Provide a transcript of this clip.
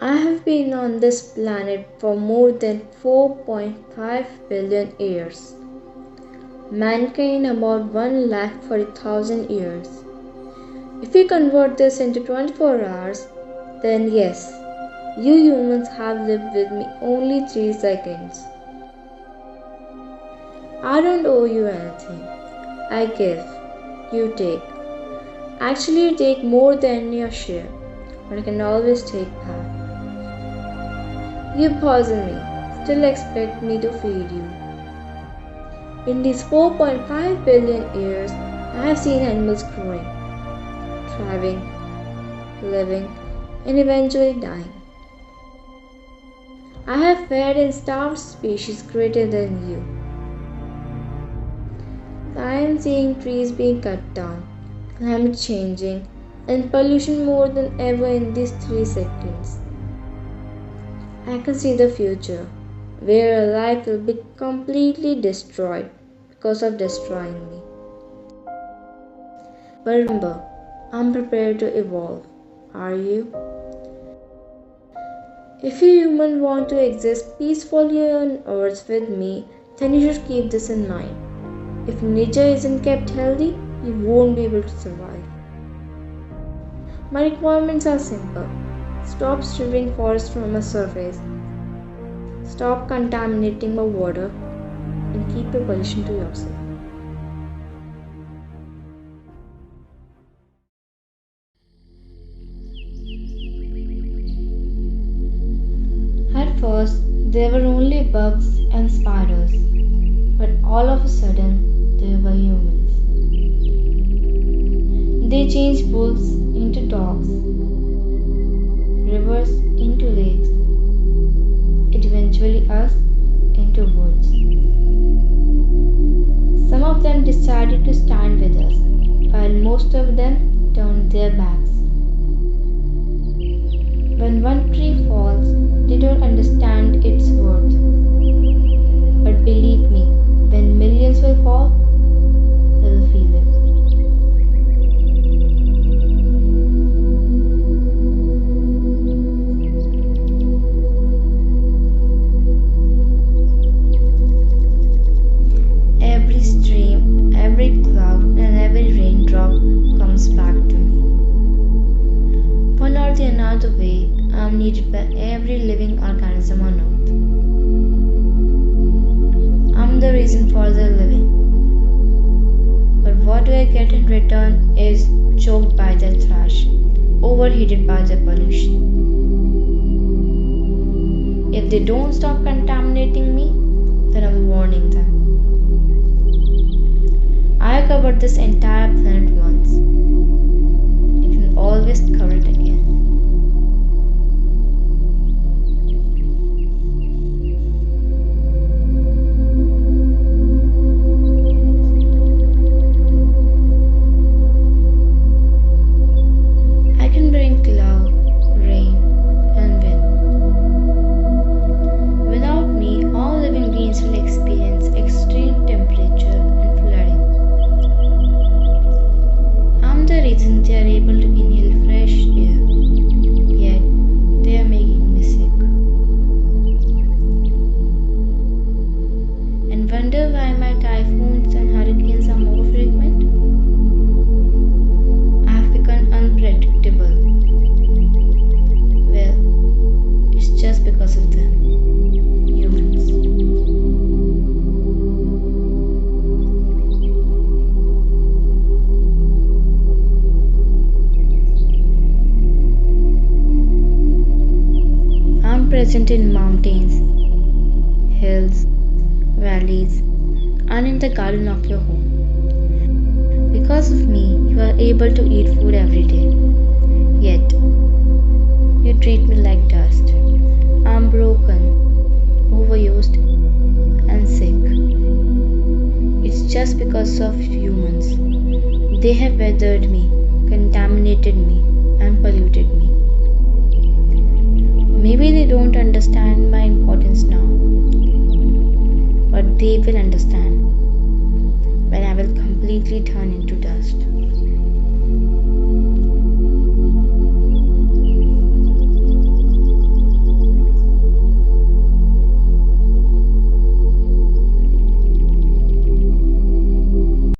I have been on this planet for more than 4.5 billion years. Mankind about 1,40,000 years. If we convert this into 24 hours, then yes, you humans have lived with me only 3 seconds. I don't owe you anything. I give, you take. Actually, you take more than your share, but I can always take back. You poison me, still expect me to feed you. In these 4.5 billion years, I have seen animals growing, thriving, living, and eventually dying. I have fed and starved species greater than you. I am seeing trees being cut down, climate changing, and pollution more than ever in these 3 seconds. I can see the future, where a life will be completely destroyed because of destroying me. But remember, I'm prepared to evolve. Are you? If you humans want to exist peacefully on Earth with me, then you should keep this in mind. If nature isn't kept healthy, you won't be able to survive. My requirements are simple. Stop stripping forests from the surface. Stop contaminating my water and keep your pollution to yourself. At first, there were only bugs and spiders, but all of a sudden, there were humans. They changed bulls into dogs, rivers into lakes, and eventually us into woods. Some of them decided to stand with us, while most of them turned their backs. When one tree falls, they don't understand its worth. But believe me, when millions will fall, they'll feel it. Every stream, every cloud, and every raindrop comes back to me. One or the another way, I am needed by every living organism on earth. I'm the reason for their living. But what do I get in return is choked by their trash, overheated by their pollution. If they don't stop contaminating me, then I'm warning them. I covered this entire planet once. I can always cover it again. I can bring cloud, rain, and wind. Without me, all living beings will experience extreme temperature and flooding. I'm the reason they are able to inhale fresh air, yet they are making me sick. And wonder why my typhoons and hurricanes are more frequent? I have become unpredictable. Well, it's just because of them, humans. I'm present in mountains, hills, valleys, and in the garden of your home. Because of me, you are able to eat food every day. Yet, you treat me like dust. I'm broken, overused, and sick. It's just because of humans. They have weathered me, contaminated me, and polluted me. Maybe they don't understand my importance now, but they will understand when I will completely turn into dust.